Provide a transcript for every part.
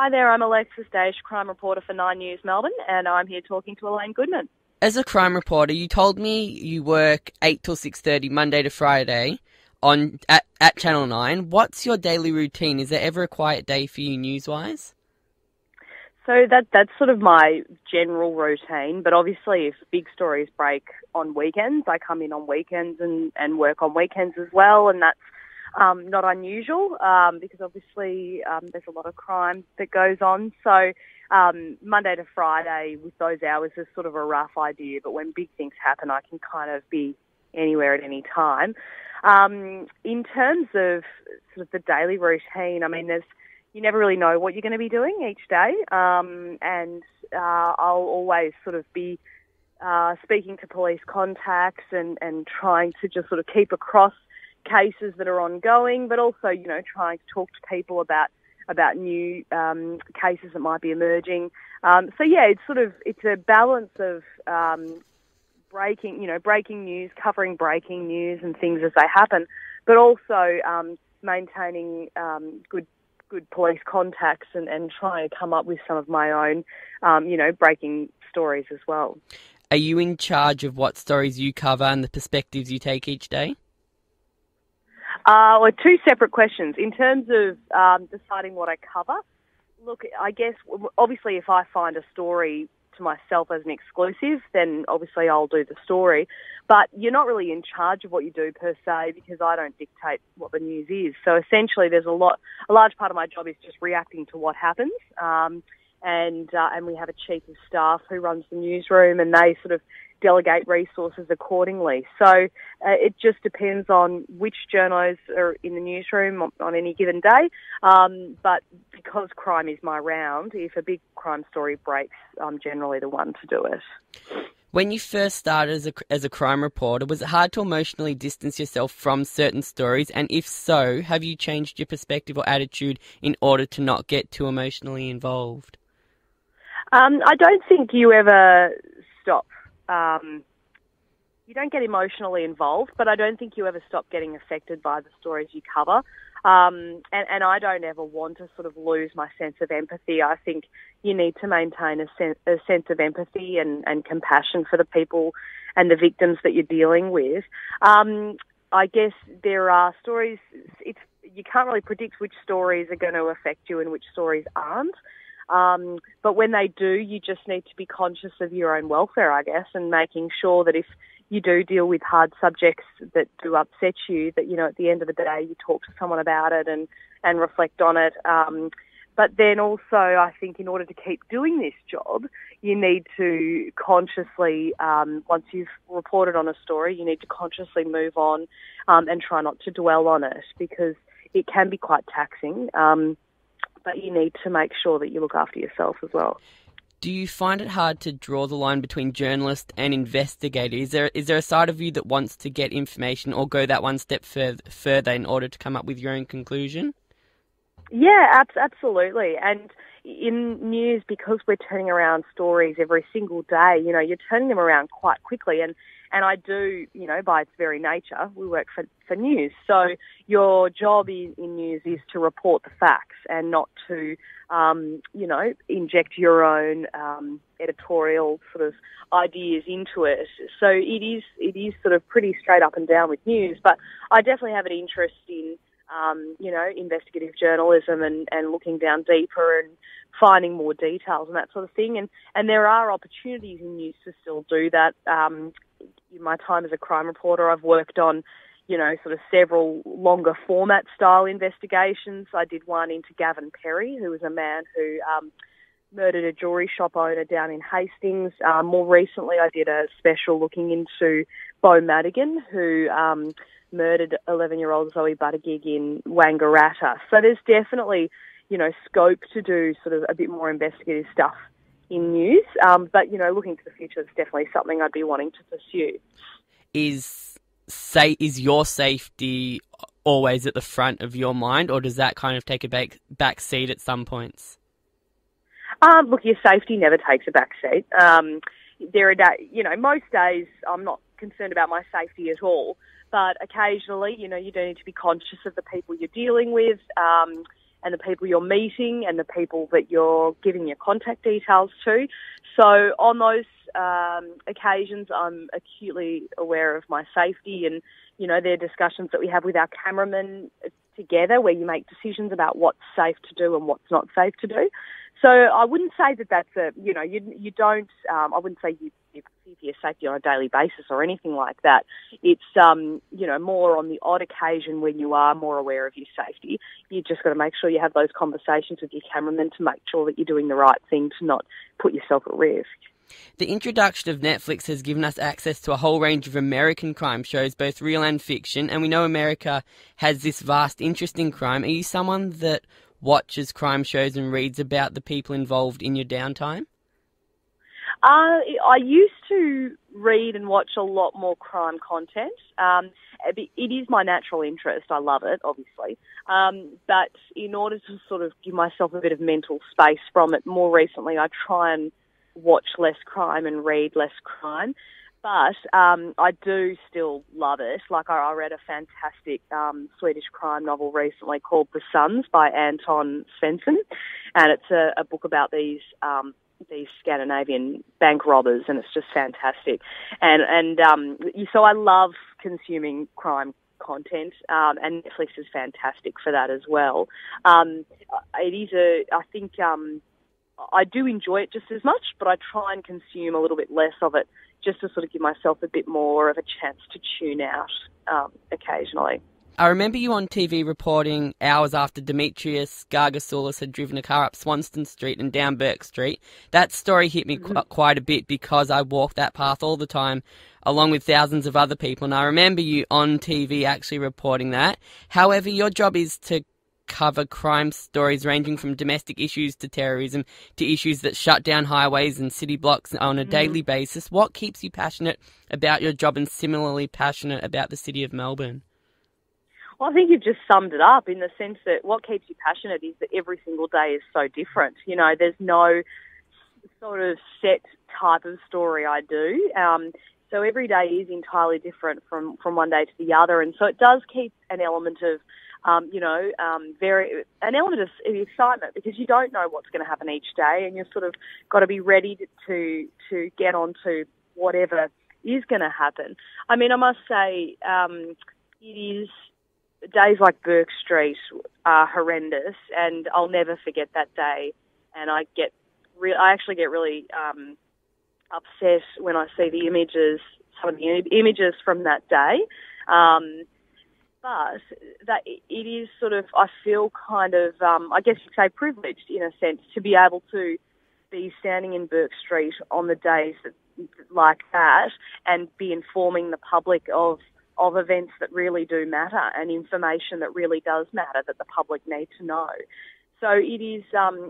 Hi there, I'm Alexis Daish, crime reporter for 9 News Melbourne, and I'm here talking to Elaine Goodman. As a crime reporter, you told me you work 8 till 6:30 Monday to Friday at Channel 9. What's your daily routine? Is there ever a quiet day for you news-wise? So that's sort of my general routine, but obviously if big stories break on weekends, I come in on weekends and work on weekends as well, and that's not unusual because obviously there's a lot of crime that goes on. So Monday to Friday with those hours is sort of a rough idea, but when big things happen, I can kind of be anywhere at any time. In terms of sort of the daily routine, I mean, you never really know what you're going to be doing each day, and I'll always sort of be speaking to police contacts and trying to just sort of keep across cases that are ongoing, but also, trying to talk to people about new cases that might be emerging. It's a balance of breaking news, covering breaking news and things as they happen, but also maintaining good police contacts and trying to come up with some of my own, breaking stories as well. Are you in charge of what stories you cover and the perspectives you take each day? Well, two separate questions. In terms of deciding what I cover, look, I guess, obviously, if I find a story to myself as an exclusive, then obviously I'll do the story. But you're not really in charge of what you do per se, because I don't dictate what the news is. So essentially, there's a large part of my job is just reacting to what happens. And we have a chief of staff who runs the newsroom, and they sort of delegate resources accordingly. So it just depends on which journos are in the newsroom on any given day. But because crime is my round, if a big crime story breaks, I'm generally the one to do it. When you first started as a crime reporter, was it hard to emotionally distance yourself from certain stories? And if so, have you changed your perspective or attitude in order to not get too emotionally involved? I don't think you ever stop. You don't get emotionally involved, but I don't think you ever stop getting affected by the stories you cover. And I don't ever want to sort of lose my sense of empathy. I think you need to maintain a sense of empathy and compassion for the people and the victims that you're dealing with. I guess there are stories, you can't really predict which stories are going to affect you and which stories aren't. But when they do, you just need to be conscious of your own welfare, I guess, and making sure that if you do deal with hard subjects that do upset you, that, at the end of the day, you talk to someone about it and reflect on it. But then also, I think in order to keep doing this job, you need to consciously, once you've reported on a story, you need to consciously move on and try not to dwell on it, because it can be quite taxing. But you need to make sure that you look after yourself as well. Do you find it hard to draw the line between journalist and investigator? Is there a side of you that wants to get information or go that one step further in order to come up with your own conclusion? Yeah, absolutely. And in news, because we're turning around stories every single day, you're turning them around quite quickly. And I do, by its very nature, we work for news. So your job in news is to report the facts and not to, inject your own editorial sort of ideas into it. So it is sort of pretty straight up and down with news. But I definitely have an interest in, investigative journalism and looking down deeper and finding more details and that sort of thing. And there are opportunities in news to still do that. In my time as a crime reporter, I've worked on, sort of several longer format style investigations. I did one into Gavin Perry, who was a man who murdered a jewellery shop owner down in Hastings. More recently, I did a special looking into Bo Madigan, who murdered 11-year-old Zoe Buttigieg in Wangaratta. So there's definitely, scope to do sort of a bit more investigative stuff in news. But, looking to the future, it's definitely something I'd be wanting to pursue. Is your safety always at the front of your mind, or does that kind of take a back seat at some points? Look, your safety never takes a back seat. There are most days I'm not concerned about my safety at all, but occasionally, you do need to be conscious of the people you're dealing with. and the people you're meeting and the people that you're giving your contact details to. So on those occasions, I'm acutely aware of my safety, and, you know, there are discussions that we have with our cameramen together where you make decisions about what's safe to do and what's not safe to do. So I wouldn't say that that's you don't, I wouldn't say you perceive your safety on a daily basis or anything like that. It's, more on the odd occasion when you are more aware of your safety. You just got to make sure you have those conversations with your cameraman to make sure that you're doing the right thing to not put yourself at risk. The introduction of Netflix has given us access to a whole range of American crime shows, both real and fiction, and we know America has this vast interest in crime. Are you someone that watches crime shows and reads about the people involved in your downtime? I used to read and watch a lot more crime content. It is my natural interest. I love it, obviously. But in order to sort of give myself a bit of mental space from it, more recently I try and watch less crime and read less crime. But I do still love it. Like I read a fantastic Swedish crime novel recently called The Sons by Anton Svensson, and it's a book about these Scandinavian bank robbers, and it's just fantastic. So I love consuming crime content, and Netflix is fantastic for that as well. I do enjoy it just as much, but I try and consume a little bit less of it just to sort of give myself a bit more of a chance to tune out occasionally. I remember you on TV reporting hours after Demetrius Gargasoulis had driven a car up Swanston Street and down Burke Street. That story hit me quite a bit because I walk that path all the time along with thousands of other people, and I remember you on TV actually reporting that. However, your job is to cover crime stories ranging from domestic issues to terrorism to issues that shut down highways and city blocks on a daily basis. What keeps you passionate about your job and similarly passionate about the city of Melbourne? Well, I think you've just summed it up in the sense that what keeps you passionate is that every single day is so different. You know, there's no sort of set type of story I do. So every day is entirely different from one day to the other. And so it does keep an element of an element of excitement, because you don't know what's going to happen each day, and you've sort of got to be ready to get onto whatever is going to happen. I mean, I must say, it is days like Burke Street are horrendous, and I'll never forget that day. And I actually get really upset when I see the images, some of the images from that day. But that it is sort of, I feel kind of, I guess you'd say privileged in a sense to be able to be standing in Burke Street on the days like that and be informing the public of events that really do matter and information that really does matter that the public need to know. So it is,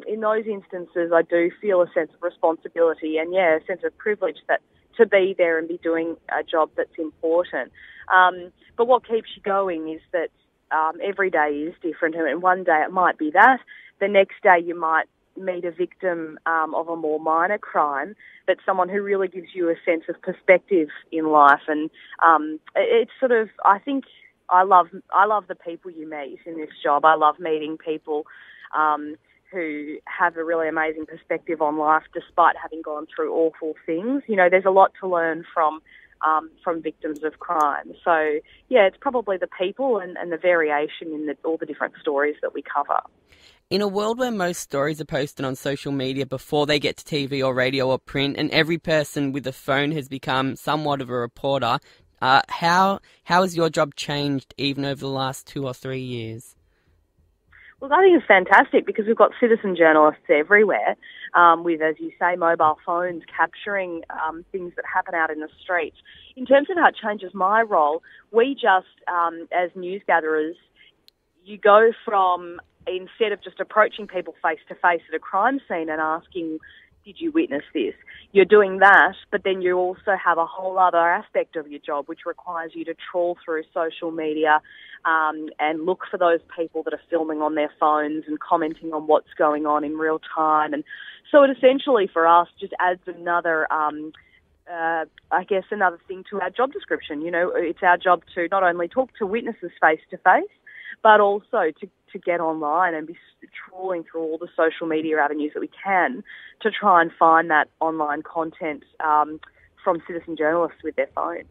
in those instances, I do feel a sense of responsibility and, a sense of privilege that to be there and be doing a job that's important. But what keeps you going is that every day is different, and one day it might be that. The next day you might meet a victim of a more minor crime, but someone who really gives you a sense of perspective in life. And it's sort of, I think I love the people you meet in this job. I love meeting people who have a really amazing perspective on life despite having gone through awful things. You know, there's a lot to learn from victims of crime. So, it's probably the people and the variation in all the different stories that we cover. In a world where most stories are posted on social media before they get to TV or radio or print, and every person with a phone has become somewhat of a reporter, how has your job changed even over the last 2 or 3 years? Well, I think it's fantastic because we've got citizen journalists everywhere with, as you say, mobile phones capturing things that happen out in the streets. In terms of how it changes my role, we just, as news gatherers, you go from, instead of just approaching people face to face at a crime scene and asking, did you witness this? You're doing that, but then you also have a whole other aspect of your job, which requires you to trawl through social media and look for those people that are filming on their phones and commenting on what's going on in real time. And so it essentially, for us, just adds another, another thing to our job description. You know, it's our job to not only talk to witnesses face to face, but also to get online and be trawling through all the social media avenues that we can to try and find that online content from citizen journalists with their phone.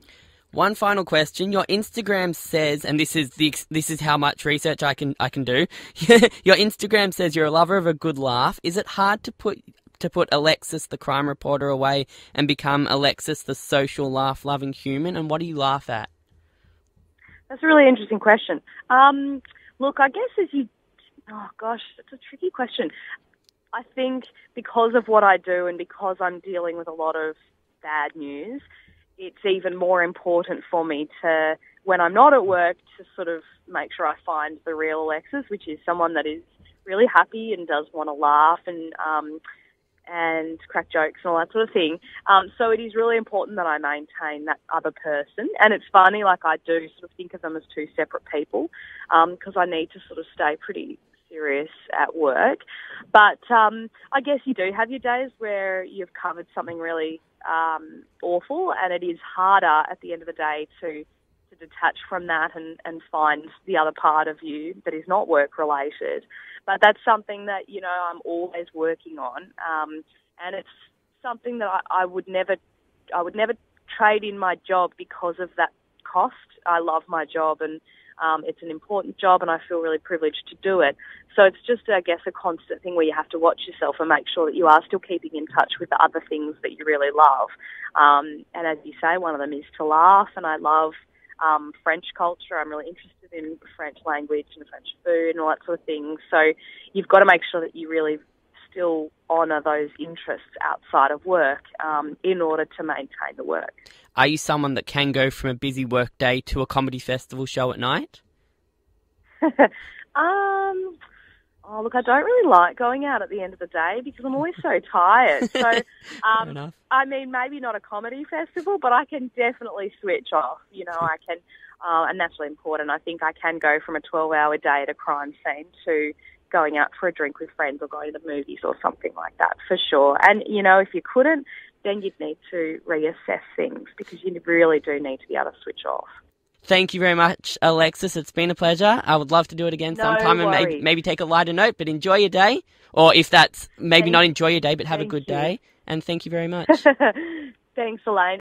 One final question. Your Instagram says, and this is how much research I can do. Your Instagram says you're a lover of a good laugh. Is it hard to put Alexis the crime reporter away and become Alexis the social laugh-loving human? And what do you laugh at? That's a really interesting question. Look, I guess it's a tricky question. I think because of what I do and because I'm dealing with a lot of bad news, it's even more important for me to, when I'm not at work, to sort of make sure I find the real Alexis, which is someone that is really happy and does want to laugh and crack jokes and all that sort of thing. So it is really important that I maintain that other person. And it's funny, like I do sort of think of them as two separate people because I need to sort of stay pretty serious at work. But I guess you do have your days where you've covered something really awful, and it is harder at the end of the day to detach from that and find the other part of you that is not work related. But that's something that, I'm always working on, and it's something that I would never trade in my job because of that cost. I love my job, and it's an important job, and I feel really privileged to do it. So it's just, I guess, a constant thing where you have to watch yourself and make sure that you are still keeping in touch with the other things that you really love. And as you say, one of them is to laugh, and I love French culture. I'm really interested in French language and French food and all that sort of thing. So you've got to make sure that you really still honour those interests outside of work in order to maintain the work. Are you someone that can go from a busy work day to a comedy festival show at night? Look, I don't really like going out at the end of the day because I'm always so tired. So, Fair enough. I mean, maybe not a comedy festival, but I can definitely switch off. I can, and that's really important. I think I can go from a 12-hour day at a crime scene to going out for a drink with friends or going to the movies or something like that, for sure. And, if you couldn't, then you'd need to reassess things because you really do need to be able to switch off. Thank you very much, Alexis. It's been a pleasure. I would love to do it again sometime and maybe take a lighter note, but enjoy your day. Or if that's not enjoy your day, but have a good day. And thank you very much. Thanks, Elaine.